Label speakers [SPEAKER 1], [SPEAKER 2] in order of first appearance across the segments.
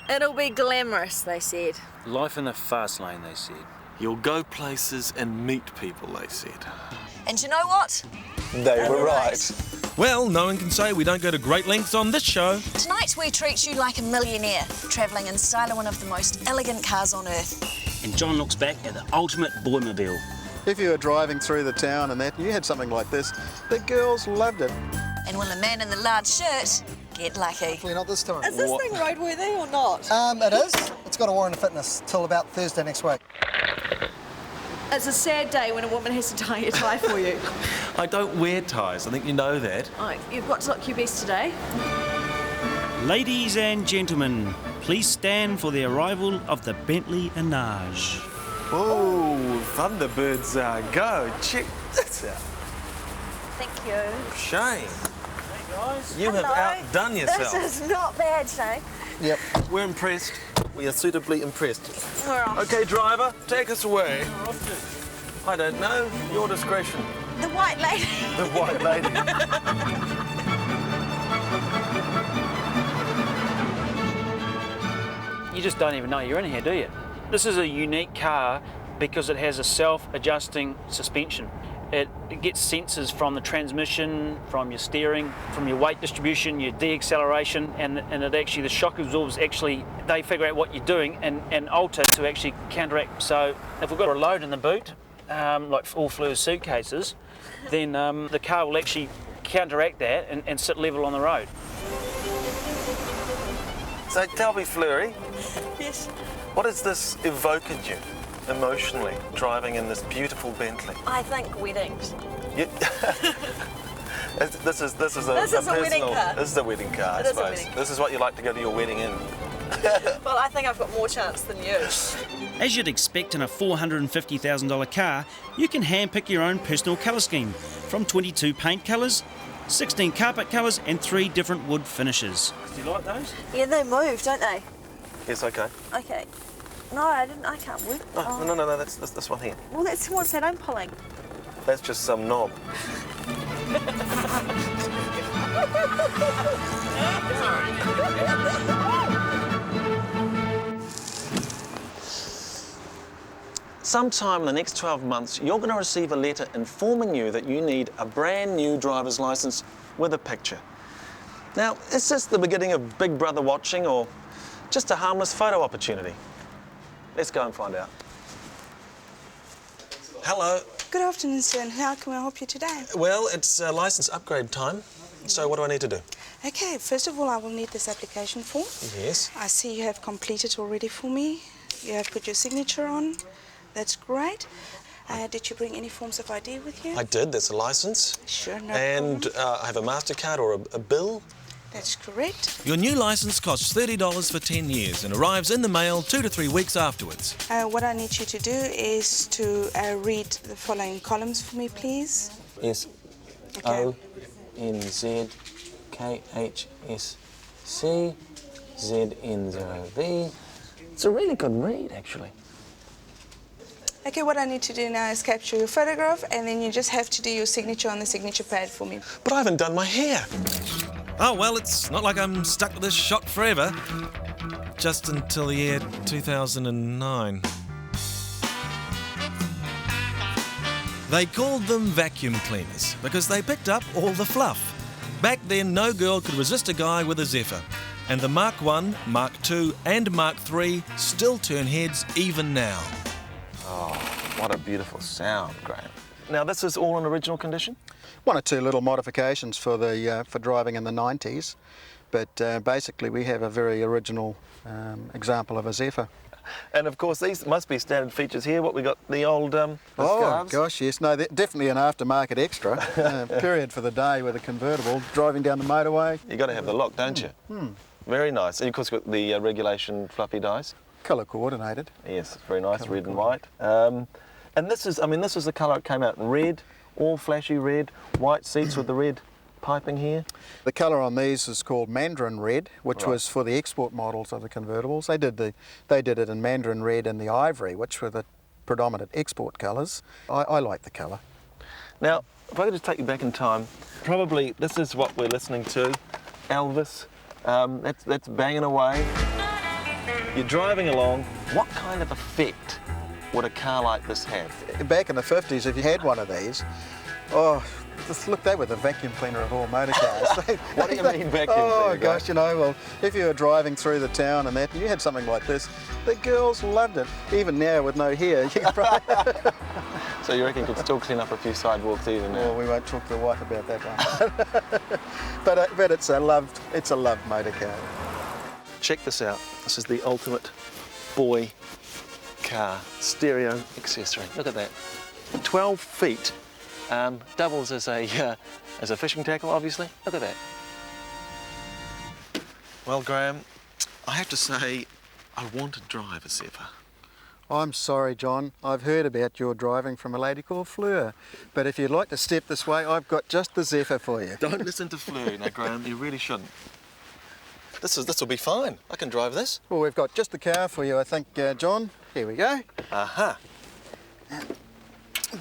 [SPEAKER 1] It'll be glamorous, they said.
[SPEAKER 2] Life in the fast lane, they said.
[SPEAKER 3] You'll go places and meet people, they said.
[SPEAKER 1] And you know what?
[SPEAKER 3] They were right.
[SPEAKER 4] Well, no one can say we don't go to great lengths on this show.
[SPEAKER 1] Tonight we treat you like a millionaire, travelling in style of one of the most elegant cars on earth.
[SPEAKER 5] And John looks back at the ultimate boymobile.
[SPEAKER 6] If you were driving through the town and you had something like this, the girls loved it.
[SPEAKER 1] And will the man in the large shirt get lucky?
[SPEAKER 7] Hopefully not this time.
[SPEAKER 8] Is this thing roadworthy or not?
[SPEAKER 7] It is. It's got a warrant of fitness till about Thursday next week.
[SPEAKER 8] It's a sad day when a woman has to tie your tie for you.
[SPEAKER 3] I don't wear ties, I think you know that.
[SPEAKER 8] Oh, you've got to look your best today.
[SPEAKER 5] Ladies and gentlemen, please stand for the arrival of the Bentley Enage.
[SPEAKER 3] Oh, Thunderbirds go. Check this out.
[SPEAKER 1] Thank you.
[SPEAKER 3] Shane. Hey guys. You have outdone yourself.
[SPEAKER 1] This is not bad, Shane.
[SPEAKER 7] Yep.
[SPEAKER 3] We're impressed. We are suitably impressed.
[SPEAKER 1] We're off.
[SPEAKER 3] Okay, driver, take us away. I don't know. Your discretion.
[SPEAKER 1] The white lady.
[SPEAKER 3] The white lady.
[SPEAKER 2] You just don't even know you're in here, do you? This is a unique car because it has a self-adjusting suspension. It gets sensors from the transmission, from your steering, from your weight distribution, your deacceleration, and it actually, the shock absorbers actually, they figure out what you're doing and alter to actually counteract. So if we've got a load in the boot, like all Fleur's suitcases, then the car will actually counteract that and sit level on the road.
[SPEAKER 3] So tell me, Fleury,
[SPEAKER 8] Yes.
[SPEAKER 3] what has this evoked in you emotionally, driving in this beautiful Bentley?
[SPEAKER 8] I think weddings.
[SPEAKER 3] You, this is a
[SPEAKER 8] wedding
[SPEAKER 3] personal.
[SPEAKER 8] car.
[SPEAKER 3] This is a wedding car, I
[SPEAKER 8] It is a
[SPEAKER 3] suppose.
[SPEAKER 8] wedding car.
[SPEAKER 3] This is what you like to go to your wedding in.
[SPEAKER 8] Well, I think I've got more chance than you.
[SPEAKER 5] As you'd expect in a $450,000 car, you can handpick your own personal colour scheme from 22 paint colours, 16 carpet colours and 3 different wood finishes.
[SPEAKER 2] Do you like those?
[SPEAKER 8] Yeah, they move, don't they?
[SPEAKER 3] Yes, okay.
[SPEAKER 8] Okay. No, I didn't. I can't move.
[SPEAKER 3] Oh, no, that's this one here.
[SPEAKER 8] Well, what's that I'm pulling?
[SPEAKER 3] That's just some knob. Sometime in the next 12 months, you're going to receive a letter informing you that you need a brand new driver's license with a picture. Now, is this the beginning of Big Brother watching or just a harmless photo opportunity? Let's go and find out. Hello.
[SPEAKER 9] Good afternoon, sir, and how can I help you today?
[SPEAKER 3] Well, it's license upgrade time. So what do I need to do?
[SPEAKER 9] Okay, first of all, I will need this application form.
[SPEAKER 3] Yes.
[SPEAKER 9] I see you have completed already for me. You have put your signature on. That's great. Did you bring any forms of ID with you?
[SPEAKER 3] I did. There's a license.
[SPEAKER 9] Sure, no
[SPEAKER 3] And
[SPEAKER 9] problem.
[SPEAKER 3] I have a MasterCard or a bill.
[SPEAKER 9] That's correct.
[SPEAKER 4] Your new licence costs $30 for 10 years and arrives in the mail 2 to 3 weeks afterwards.
[SPEAKER 9] What I need you to do is to read the following columns for me, please.
[SPEAKER 3] S O N Z K H S C Z N 0V. It's a really good read, actually.
[SPEAKER 9] Okay, what I need to do now is capture your photograph, and then you just have to do your signature on the signature pad for me.
[SPEAKER 3] But I haven't done my hair.
[SPEAKER 4] Oh, well, it's not like I'm stuck with this shot forever. Just until the year 2009. They called them vacuum cleaners because they picked up all the fluff. Back then, no girl could resist a guy with a Zephyr. And the Mark I, Mark II and Mark III still turn heads even now.
[SPEAKER 3] Oh, what a beautiful sound, Graham. Now, this is all in original condition?
[SPEAKER 6] One or two little modifications for driving in the 90s, but basically we have a very original example of a Zephyr.
[SPEAKER 3] And of course, these must be standard features here. What we got, the old
[SPEAKER 6] oh
[SPEAKER 3] scarves?
[SPEAKER 6] gosh, yes, no, definitely an aftermarket extra. Period for the day with a convertible driving down the motorway.
[SPEAKER 3] You got to have the lock, don't you? Very nice. And of course, got the regulation fluffy dice.
[SPEAKER 6] Colour coordinated.
[SPEAKER 3] Yes, very nice, red and white. And this is, this is the colour it came out in red, all flashy red, white seats with the red piping here.
[SPEAKER 6] The colour on these is called Mandarin Red, which was for the export models of the convertibles. They did it in Mandarin Red and the Ivory, which were the predominant export colours. I like the colour.
[SPEAKER 3] Now, if I could just take you back in time, probably this is what we're listening to, Elvis. That's banging away. You're driving along. What kind of effect would a car like this have?
[SPEAKER 6] Back in the 50s, if you had one of these, oh, just look, they were the vacuum cleaner of all motor cars.
[SPEAKER 3] What do you mean vacuum
[SPEAKER 6] Oh
[SPEAKER 3] cleaner,
[SPEAKER 6] gosh,
[SPEAKER 3] guys?
[SPEAKER 6] you know, well, if you were driving through the town and that, and you had something like this, the girls loved it. Even now with no hair, you could probably...
[SPEAKER 3] So you reckon you could still clean up a few sidewalks even now?
[SPEAKER 6] Well, we won't talk to the wife about that one. but it's a loved motor car.
[SPEAKER 3] Check this out. This is the ultimate boy car stereo accessory. Look at that. 12 feet. Doubles as a fishing tackle, obviously. Look at that. Well, Graham, I have to say, I want to drive a Zephyr.
[SPEAKER 6] I'm sorry, John. I've heard about your driving from a lady called Fleur. But if you'd like to step this way, I've got just the Zephyr for you.
[SPEAKER 3] Don't listen to Fleur, now, Graham. You really shouldn't. This will be fine. I can drive this.
[SPEAKER 6] Well, we've got just the car for you, I think, John. Here we go.
[SPEAKER 3] Aha.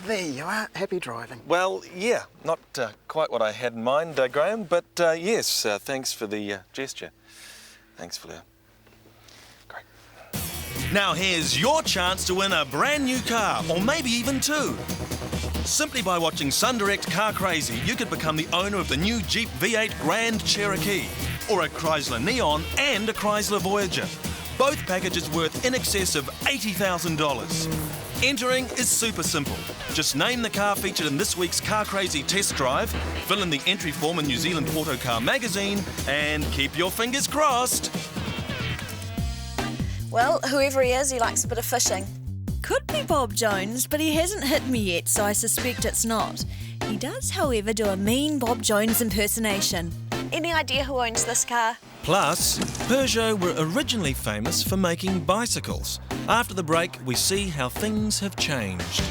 [SPEAKER 6] There you are. Happy driving.
[SPEAKER 3] Well, yeah, not quite what I had in mind, Graham, but yes, thanks for the gesture. Thanks, Fleur. Great.
[SPEAKER 4] Now here's your chance to win a brand new car, or maybe even two. Simply by watching SunDirect Car Crazy, you could become the owner of the new Jeep V8 Grand Cherokee, or a Chrysler Neon and a Chrysler Voyager. Both packages worth in excess of $80,000. Entering is super simple. Just name the car featured in this week's Car Crazy test drive, fill in the entry form in New Zealand Autocar magazine, and keep your fingers crossed.
[SPEAKER 1] Well, whoever he is, he likes a bit of fishing.
[SPEAKER 10] Could be Bob Jones, but he hasn't hit me yet, so I suspect it's not. He does, however, do a mean Bob Jones impersonation.
[SPEAKER 1] Any idea who owns this car?
[SPEAKER 4] Plus, Peugeot were originally famous for making bicycles. After the break, we see how things have changed.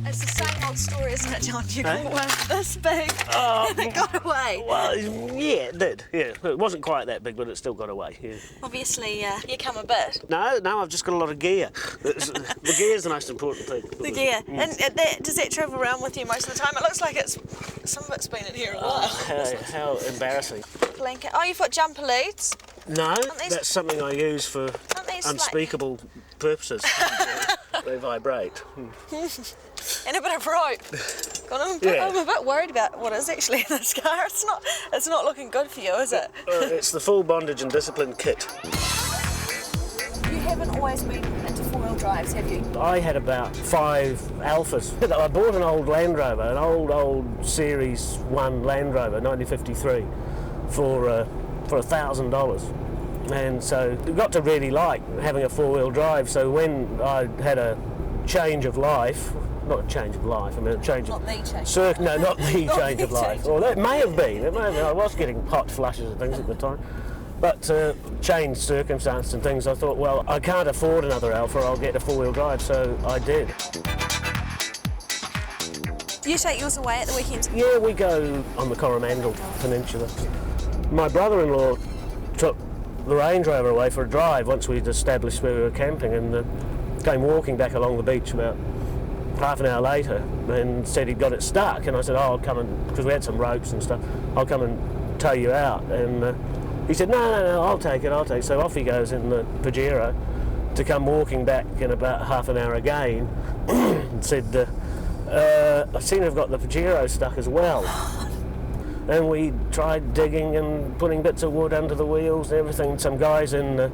[SPEAKER 1] It's the same old story, isn't it, John? You bought one this big and it got away.
[SPEAKER 11] Well, yeah, it did. Yeah, it wasn't quite that big, but it still got away. Yeah.
[SPEAKER 1] Obviously, you come a bit.
[SPEAKER 11] No, I've just got a lot of gear. The gear's the most important thing.
[SPEAKER 1] The gear. And does that travel around with you most of the time? It looks like some of it's been in here a while.
[SPEAKER 11] How embarrassing.
[SPEAKER 1] Blanket. Oh, you've got jumper leads?
[SPEAKER 11] No, that's something I use for
[SPEAKER 1] these
[SPEAKER 11] unspeakable purposes. They vibrate.
[SPEAKER 1] And a bit of rope. God, I'm a bit worried about what is actually in this car. It's not looking good for you, is it?
[SPEAKER 11] It's the full bondage and discipline kit.
[SPEAKER 1] You haven't always been into four-wheel drives, have you?
[SPEAKER 11] I had about 5 Alphas. I bought an old Land Rover, an old Series 1 Land Rover, 1953, for $1,000. And so I got to really like having a four-wheel drive. So when I had a change of life, not a change of life, I mean a change
[SPEAKER 1] not
[SPEAKER 11] of...
[SPEAKER 1] the change.
[SPEAKER 11] No, not the change of life. Well, it may have been. I was getting hot flushes and things at the time. But changed circumstances and things, I thought, well, I can't afford another Alpha, I'll get a four-wheel drive, so I did.
[SPEAKER 1] You take yours away at the weekends?
[SPEAKER 11] Yeah, we go on the Coromandel Peninsula. My brother-in-law took the Range Rover away for a drive once we'd established where we were camping, and came walking back along the beach about half an hour later and said he'd got it stuck, and I said, I'll come and, because we had some ropes and stuff, I'll come and tow you out. And he said, no, I'll take it. So off he goes in the Pajero to come walking back in about half an hour again and said, I seem to have got the Pajero stuck as well. And we tried digging and putting bits of wood under the wheels and everything. Some guys in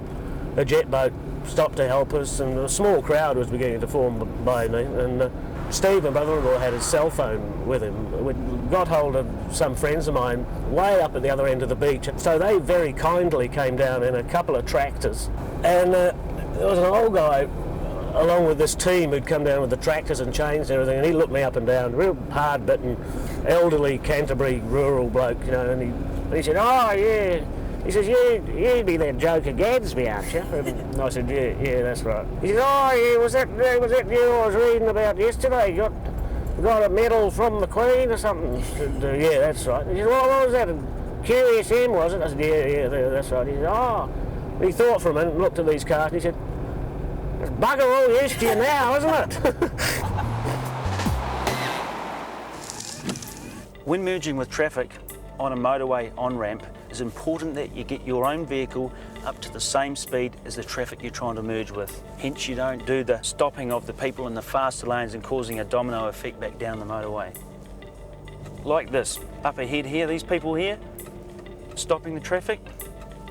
[SPEAKER 11] a jet boat stopped to help us, and a small crowd was beginning to form by me. And Steve, my brother-in-law, had his cell phone with him. We got hold of some friends of mine way up at the other end of the beach. So they very kindly came down in a couple of tractors. And there was an old guy along with this team who'd come down with the tractors and chains and everything, and he looked me up and down, real hard-bitten, elderly Canterbury rural bloke, you know, and he said, oh, yeah. He says, you'd be that Joker Gadsby, aren't you? And I said, yeah, that's right. He said, oh, yeah, was that you I was reading about yesterday? You got a medal from the Queen or something? I said, yeah, that's right. He said, well, what was that? A QSM, was it? I said, yeah, that's right. He said, oh. And he thought for a minute and looked at these cards and he said, it's bugger all use to you now, isn't it?
[SPEAKER 2] When merging with traffic on a motorway on-ramp, it's important that you get your own vehicle up to the same speed as the traffic you're trying to merge with. Hence, you don't do the stopping of the people in the faster lanes and causing a domino effect back down the motorway. Like this, up ahead here, these people here, stopping the traffic,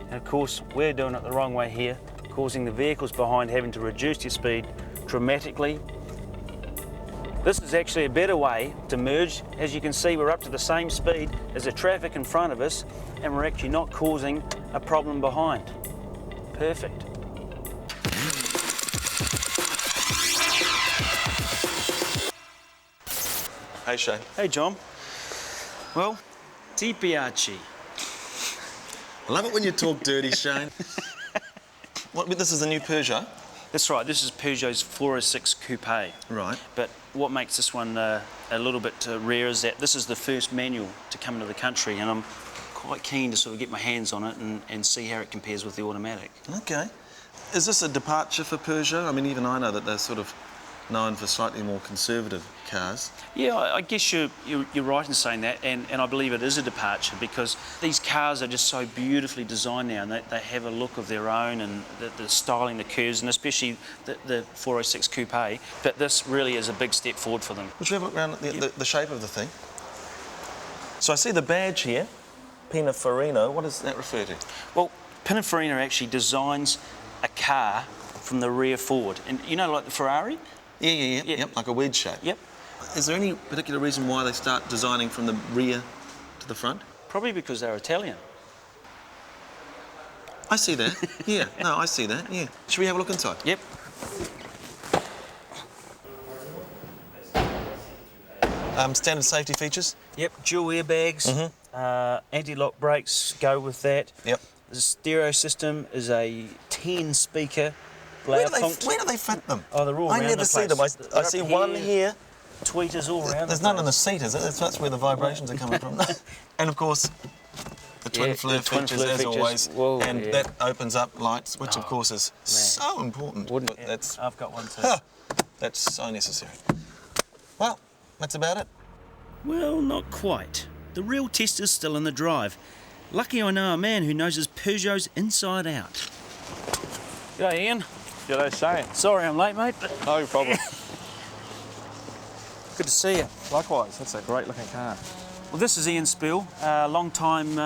[SPEAKER 2] and of course we're doing it the wrong way here, causing the vehicles behind having to reduce their speed dramatically. This is actually a better way to merge. As you can see, we're up to the same speed as the traffic in front of us, and we're actually not causing a problem behind. Perfect.
[SPEAKER 3] Hey, Shane.
[SPEAKER 2] Hey, John. Well, ti piace.
[SPEAKER 3] I love it when you talk dirty, Shane. This is the new Peugeot?
[SPEAKER 2] That's right, this is Peugeot's 406 Coupe.
[SPEAKER 3] Right.
[SPEAKER 2] But what makes this one a little bit rare is that this is the first manual to come into the country, and I'm quite keen to sort of get my hands on it and see how it compares with the automatic.
[SPEAKER 3] Okay. Is this a departure for Peugeot? I mean, even I know that they're sort of known for slightly more conservative cars.
[SPEAKER 2] Yeah, I guess you're right in saying that, and I believe it is a departure because these cars are just so beautifully designed now, and they have a look of their own, and the styling, the curves, and especially the 406 Coupe, that this really is a big step forward for them.
[SPEAKER 3] Would you have a look around at the shape of the thing? So I see the badge here, Pininfarina. What does that refer to?
[SPEAKER 2] Well, Pininfarina actually designs a car from the rear forward, and you know, like the Ferrari?
[SPEAKER 3] Yeah. Yep, like a wedge shape.
[SPEAKER 2] Yep.
[SPEAKER 3] Is there any particular reason why they start designing from the rear to the front?
[SPEAKER 2] Probably because they're Italian.
[SPEAKER 3] I see that. Yeah, no, I see that, yeah. Should we have a look inside?
[SPEAKER 2] Yep.
[SPEAKER 3] Standard safety features?
[SPEAKER 2] Yep, dual airbags, anti-lock brakes go with that.
[SPEAKER 3] Yep.
[SPEAKER 2] The stereo system is a 10-speaker.
[SPEAKER 3] Where do they fit them?
[SPEAKER 2] Oh, they're all around the place.
[SPEAKER 3] I never see them. I see one here.
[SPEAKER 2] Tweeters all around.
[SPEAKER 3] There's none in the seat, is it? That's where the vibrations are coming from. And of course, the twin flare features, as always.
[SPEAKER 2] Whoa,
[SPEAKER 3] and that opens up lights, which of course is so important.
[SPEAKER 2] I've got one too.
[SPEAKER 3] That's so necessary. Well, that's about it.
[SPEAKER 5] Well, not quite. The real test is still in the drive. Lucky I know a man who knows his Peugeots inside out.
[SPEAKER 2] G'day, Ian.
[SPEAKER 12] G'day, Shane.
[SPEAKER 2] Sorry I'm late, mate.
[SPEAKER 12] No problem.
[SPEAKER 2] Good to see you.
[SPEAKER 12] Likewise, that's a great looking car.
[SPEAKER 2] Well, this is Ian Spiel, a long-time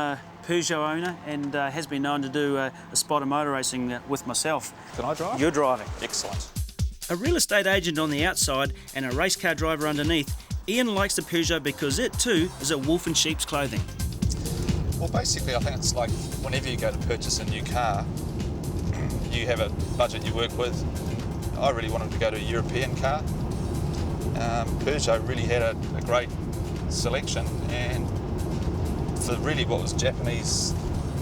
[SPEAKER 2] Peugeot owner, and has been known to do a spot of motor racing with myself.
[SPEAKER 12] Can I drive?
[SPEAKER 2] You're driving.
[SPEAKER 12] Excellent.
[SPEAKER 5] A real estate agent on the outside and a race car driver underneath, Ian likes the Peugeot because it too is a wolf in sheep's clothing.
[SPEAKER 12] Well, basically, I think it's like whenever you go to purchase a new car, you have a budget you work with. I really wanted to go to a European car. Peugeot really had a great selection, and for really what was Japanese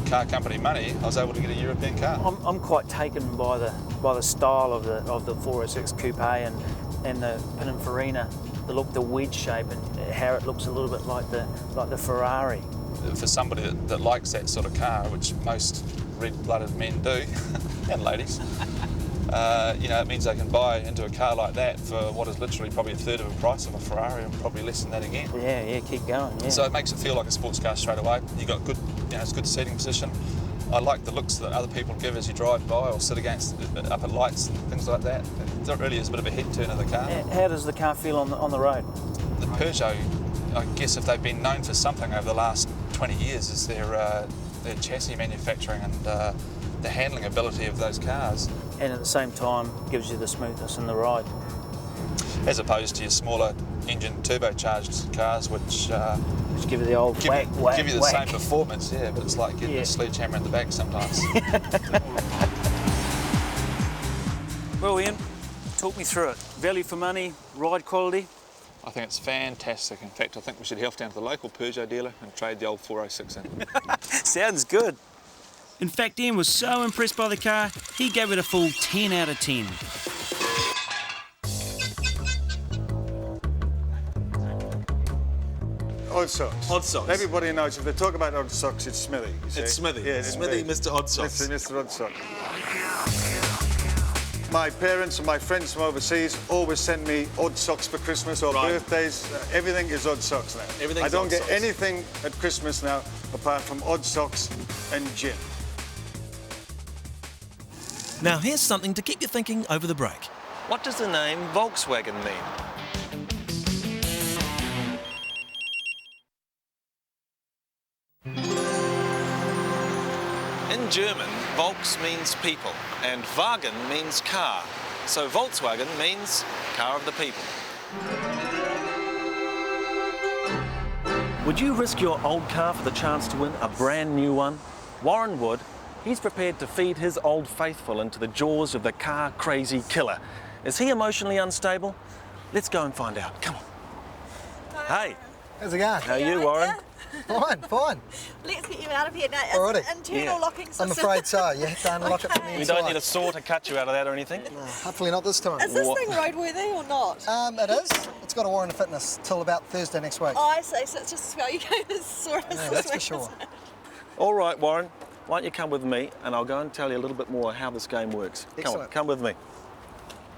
[SPEAKER 12] car company money, I was able to get a European car.
[SPEAKER 2] I'm quite taken by the style of the 406 Coupe and the Pininfarina, the look, the wedge shape, and how it looks a little bit like the Ferrari.
[SPEAKER 12] For somebody that likes that sort of car, which most red-blooded men do, and ladies, it means they can buy into a car like that for what is literally probably a third of the price of a Ferrari, and probably less than that again.
[SPEAKER 2] Yeah, keep going. Yeah.
[SPEAKER 12] So it makes it feel like a sports car straight away. You got good, it's good seating position. I like the looks that other people give as you drive by or sit against up at lights and things like that. It really is a bit of a head turn of the car.
[SPEAKER 2] How does the car feel on the road?
[SPEAKER 12] The Peugeot, I guess, if they've been known for something over the last 20 years, is their chassis manufacturing and the handling ability of those cars.
[SPEAKER 2] And at the same time, gives you the smoothness in the ride.
[SPEAKER 12] As opposed to your smaller engine turbocharged cars, which
[SPEAKER 2] give you the old
[SPEAKER 12] give you the
[SPEAKER 2] whack.
[SPEAKER 12] same performance, yeah, but it's like getting a sledgehammer in the back sometimes.
[SPEAKER 2] Well, Ian, talk me through it. Value for money, ride quality.
[SPEAKER 12] I think it's fantastic. In fact, I think we should head off down to the local Peugeot dealer and trade the old 406 in.
[SPEAKER 2] Sounds good.
[SPEAKER 5] In fact, Ian was so impressed by the car, he gave it a full 10 out of 10.
[SPEAKER 13] Odd Socks.
[SPEAKER 3] Odd Socks.
[SPEAKER 13] Everybody knows if they talk about Odd Socks, it's Smithy.
[SPEAKER 3] It's Smithy.
[SPEAKER 13] Yeah,
[SPEAKER 3] Smithy,
[SPEAKER 13] indeed.
[SPEAKER 3] Mr. Odd Socks.
[SPEAKER 13] Mr. Odd Socks. My parents and my friends from overseas always send me odd socks for Christmas or birthdays. Everything is odd socks now.
[SPEAKER 3] Everything's
[SPEAKER 13] I don't
[SPEAKER 3] odd
[SPEAKER 13] get
[SPEAKER 3] socks.
[SPEAKER 13] anything at Christmas now apart from odd socks and gin.
[SPEAKER 4] Now here's something to keep you thinking over the break.
[SPEAKER 3] What does the name Volkswagen mean? In German, Volks means people and Wagen means car. So Volkswagen means car of the people. Would you risk your old car for the chance to win a brand new one? Warren would. He's prepared to feed his old faithful into the jaws of the car crazy killer. Is he emotionally unstable? Let's go and find out. Come on. Hey.
[SPEAKER 7] How's it going?
[SPEAKER 3] How are you, Warren?
[SPEAKER 7] Fine, fine.
[SPEAKER 1] Let's get you out of here now. It's
[SPEAKER 7] Alrighty.
[SPEAKER 1] an internal
[SPEAKER 3] Yeah.
[SPEAKER 1] locking system.
[SPEAKER 7] I'm afraid so. You have to unlock it from the
[SPEAKER 3] We
[SPEAKER 7] inside.
[SPEAKER 3] don't need a saw to cut you out of that or anything?
[SPEAKER 7] No, hopefully not this time.
[SPEAKER 1] Is this thing roadworthy or not?
[SPEAKER 7] It is. It's got a warrant of fitness till about Thursday next week.
[SPEAKER 1] Oh, I see. So it's just as well you go to sort of
[SPEAKER 7] Yeah, that's for sure.
[SPEAKER 3] All right, Warren, why don't you come with me and I'll go and tell you a little bit more how this game works. Come on,
[SPEAKER 7] Excellent.
[SPEAKER 3] come with me.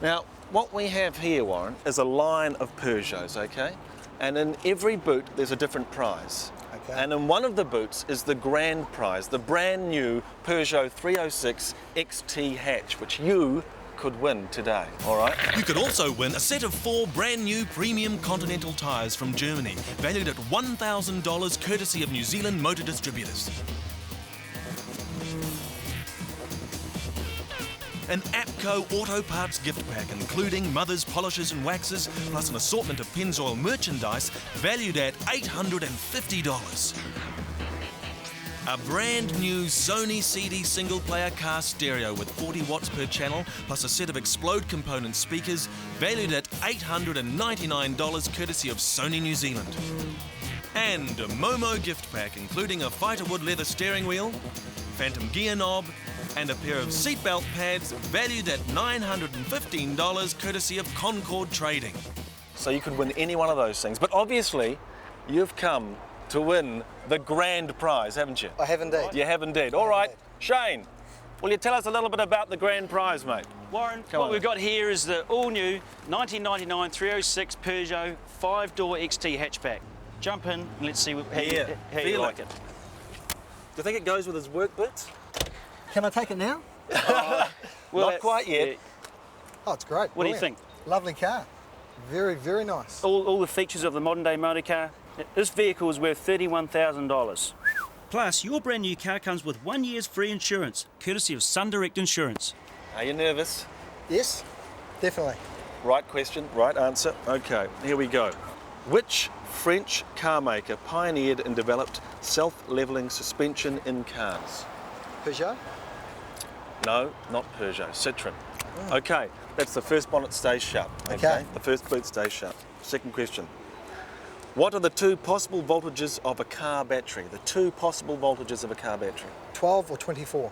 [SPEAKER 3] Now, what we have here, Warren, is a line of Peugeots, okay? And in every boot, there's a different prize.
[SPEAKER 7] Okay.
[SPEAKER 3] And in one of the boots is the grand prize, the brand new Peugeot 306 XT hatch, which you could win today, all right?
[SPEAKER 4] You could also win a set of 4 brand new premium Continental tyres from Germany, valued at $1,000 courtesy of New Zealand Motor Distributors. An APCO Auto Parts gift pack, including Mother's polishes and waxes, plus an assortment of Pennzoil merchandise, valued at $850. A brand new Sony CD single player car stereo with 40 watts per channel, plus a set of Explode component speakers, valued at $899 courtesy of Sony New Zealand. And a Momo gift pack, including a Fighter Wood leather steering wheel, Phantom gear knob, and a pair of seatbelt pads valued at $915 courtesy of Concord Trading.
[SPEAKER 3] So you could win any one of those things, but obviously you've come to win the grand prize, haven't you?
[SPEAKER 7] I have indeed.
[SPEAKER 3] You have indeed. All right, Shane, will you tell us a little bit about the grand prize, mate?
[SPEAKER 5] Warren,
[SPEAKER 3] Come
[SPEAKER 5] what
[SPEAKER 3] on
[SPEAKER 5] we've
[SPEAKER 3] then.
[SPEAKER 5] got here is the all-new 1999 306 Peugeot 5-door XT hatchback. Jump in and let's see how you
[SPEAKER 3] feel
[SPEAKER 5] like
[SPEAKER 3] it.
[SPEAKER 5] it.
[SPEAKER 3] Do you think it goes with his work boots?
[SPEAKER 7] Can I take it now?
[SPEAKER 5] Well,
[SPEAKER 3] Not quite yet.
[SPEAKER 7] Oh, it's great.
[SPEAKER 5] What do you
[SPEAKER 7] Brilliant.
[SPEAKER 5] think?
[SPEAKER 7] Lovely car. Very, very nice.
[SPEAKER 5] All the features of the modern day motor car. This vehicle is worth $31,000. Plus, your brand new car comes with 1 year's free insurance, courtesy of Sun Direct Insurance.
[SPEAKER 3] Are you nervous?
[SPEAKER 7] Yes, definitely.
[SPEAKER 3] Right question, right answer. Okay, here we go. Which French car maker pioneered and developed self-leveling suspension in cars?
[SPEAKER 7] Peugeot?
[SPEAKER 3] No, not Peugeot, Citroën. Okay, that's the first bonnet stays shut.
[SPEAKER 7] Okay.
[SPEAKER 3] The first boot stays shut. Second question. What are the 2 possible voltages of a car battery? The 2 possible voltages of a car battery?
[SPEAKER 7] 12 or 24?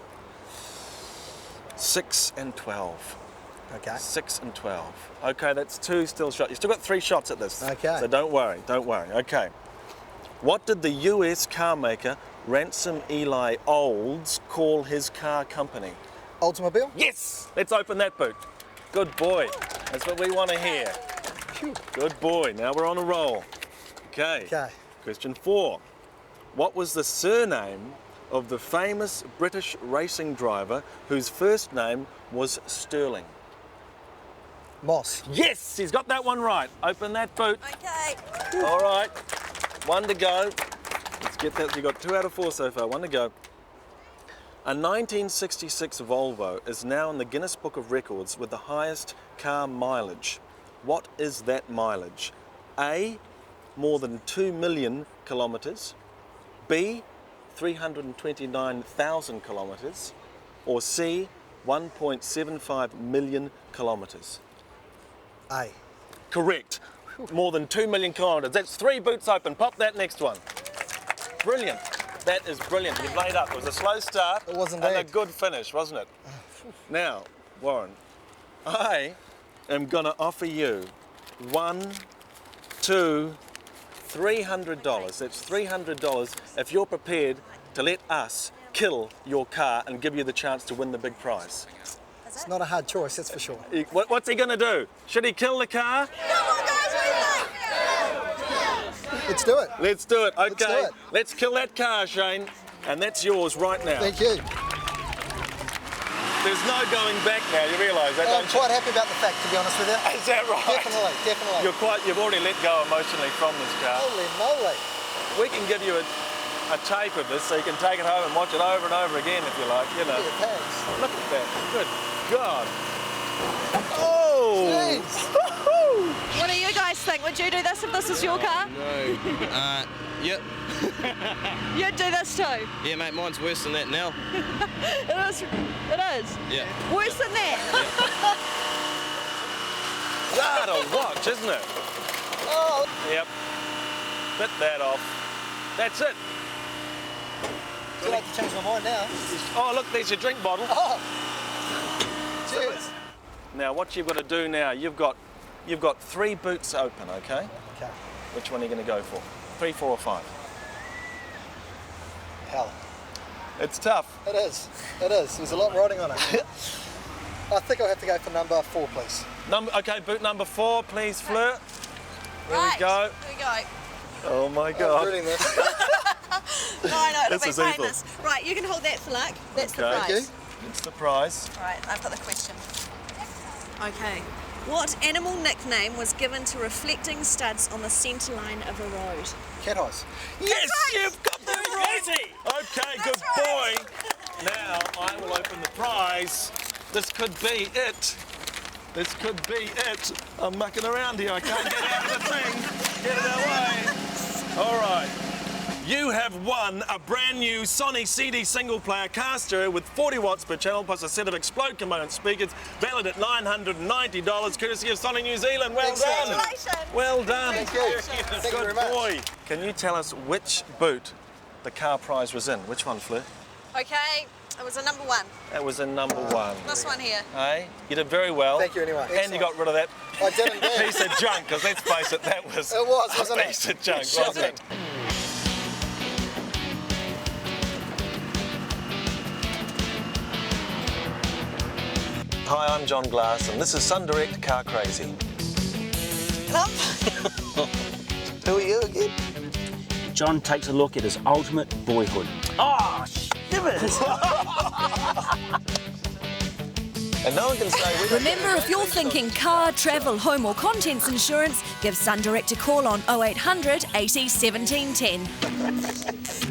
[SPEAKER 3] 6 and 12.
[SPEAKER 7] Okay.
[SPEAKER 3] 6 and 12. Okay, that's 2 still shot. You've still got 3 shots at this.
[SPEAKER 7] Okay.
[SPEAKER 3] So don't worry, don't worry. Okay. What did the US car maker Ransom Eli Olds call his car company?
[SPEAKER 7] Oldsmobile?
[SPEAKER 3] Yes! Let's open that boot. Good boy. That's what we want to hear.
[SPEAKER 7] Phew.
[SPEAKER 3] Good boy. Now we're on a roll. Okay.
[SPEAKER 7] Okay.
[SPEAKER 3] Question 4. What was the surname of the famous British racing driver whose first name was Sterling?
[SPEAKER 7] Moss.
[SPEAKER 3] Yes, he's got that one right. Open that boot.
[SPEAKER 1] Okay.
[SPEAKER 3] All right, 1 to go. Let's get that. You got 2 out of 4 so far. 1 to go. A 1966 Volvo is now in the Guinness Book of Records with the highest car mileage. What is that mileage? A, more than 2 million kilometres. B, 329,000 kilometres. Or C, 1.75 million kilometres.
[SPEAKER 7] A.
[SPEAKER 3] Correct. More than 2 million kilometres. That's 3 boots open. Pop that next one. Brilliant. That is brilliant. You played up. It was a slow start.
[SPEAKER 7] It was
[SPEAKER 3] and a
[SPEAKER 7] indeed.
[SPEAKER 3] good finish, wasn't it? Now, Warren, I am going to offer you $1, $2, $300. That's $300 if you're prepared to let us kill your car and give you the chance to win the big prize.
[SPEAKER 7] It's not a hard choice, that's for sure.
[SPEAKER 3] What's he going to do? Should he kill the car?
[SPEAKER 7] Let's do it.
[SPEAKER 3] Let's do it. Okay.
[SPEAKER 7] Let's do it.
[SPEAKER 3] Let's kill that car, Shane. And that's yours right now.
[SPEAKER 7] Thank you.
[SPEAKER 3] There's no going back now, you realise that,
[SPEAKER 7] I'm
[SPEAKER 3] don't you?
[SPEAKER 7] quite happy about the fact, to be honest with you.
[SPEAKER 3] Is that right?
[SPEAKER 7] Definitely, definitely.
[SPEAKER 3] You've already let go emotionally from this car.
[SPEAKER 7] Holy moly.
[SPEAKER 3] We can give you a tape of this so you can take it home and watch it over and over again if you like, you know.
[SPEAKER 7] Yeah, thanks.
[SPEAKER 3] Look at that. Good God. Oh!
[SPEAKER 7] Jeez.
[SPEAKER 8] What do you guys think? Would you do this if this was your car?
[SPEAKER 14] No. Yep.
[SPEAKER 8] You'd do this too?
[SPEAKER 14] Yeah, mate, mine's worse than that now.
[SPEAKER 8] It is.
[SPEAKER 14] Yeah.
[SPEAKER 8] Worse than that?
[SPEAKER 3] Hard to watch, isn't it?
[SPEAKER 7] Oh.
[SPEAKER 3] Yep. Bit that off. That's it.
[SPEAKER 7] I'd like to change my mind now.
[SPEAKER 3] Oh, look, there's your drink bottle.
[SPEAKER 7] Oh. Cheers.
[SPEAKER 3] Now, what you've got to do now, you've got 3 boots open, okay?
[SPEAKER 7] Okay.
[SPEAKER 3] Which one are you going to go for? 3, 4 or 5?
[SPEAKER 7] Hell.
[SPEAKER 3] It's tough.
[SPEAKER 7] It is. It is. There's a lot riding on it. I think I'll have to go for number 4, please.
[SPEAKER 3] Okay, boot number 4, please, Fleur. There
[SPEAKER 8] Right.
[SPEAKER 3] we go.
[SPEAKER 8] There we go.
[SPEAKER 3] Oh my
[SPEAKER 7] I'm
[SPEAKER 3] God.
[SPEAKER 7] rooting this.
[SPEAKER 8] No, it'll
[SPEAKER 3] This
[SPEAKER 8] be
[SPEAKER 3] is evil.
[SPEAKER 8] painless. Right, you can hold that for luck. That's the
[SPEAKER 3] Okay.
[SPEAKER 8] prize.
[SPEAKER 7] Thank you.
[SPEAKER 3] It's the prize.
[SPEAKER 8] Right, I've got the question.
[SPEAKER 10] Okay. What animal nickname was given to reflecting studs on the centre line of a road?
[SPEAKER 7] Cat eyes.
[SPEAKER 3] Yes, you've got that right. Okay, good boy. Now I will open the prize. This could be it. This could be it. I'm mucking around here. I can't get out of the thing. Get it away. All right. You have won a brand new Sony CD single player car stereo with 40 watts per channel plus a set of Explode component speakers valued at $990 courtesy of Sony New Zealand. Well done.
[SPEAKER 8] Congratulations.
[SPEAKER 3] Well done.
[SPEAKER 7] Thank you. Thank you
[SPEAKER 3] Good
[SPEAKER 7] very much.
[SPEAKER 3] boy. Can you tell us which boot the car prize was in? Which one, Fleur?
[SPEAKER 8] Okay, it was a number 1.
[SPEAKER 3] That was in number 1.
[SPEAKER 8] This one here.
[SPEAKER 3] Hey, you did very well.
[SPEAKER 7] Thank you anyway.
[SPEAKER 3] And you got rid of that
[SPEAKER 7] I did indeed.
[SPEAKER 3] piece of junk, because let's face it, that was
[SPEAKER 7] It was, wasn't
[SPEAKER 3] a
[SPEAKER 7] it?
[SPEAKER 3] piece of junk,
[SPEAKER 7] Sure
[SPEAKER 3] wasn't it?
[SPEAKER 7] did.
[SPEAKER 3] Hi, I'm John Glass, and this is Sun Direct Car Crazy. Who are you again?
[SPEAKER 5] John takes a look at his ultimate boyhood.
[SPEAKER 3] Oh, shivers! And no one can say...
[SPEAKER 10] Remember, if you're thinking car, travel, home or contents insurance, give Sun Direct a call on 0800 80 1710.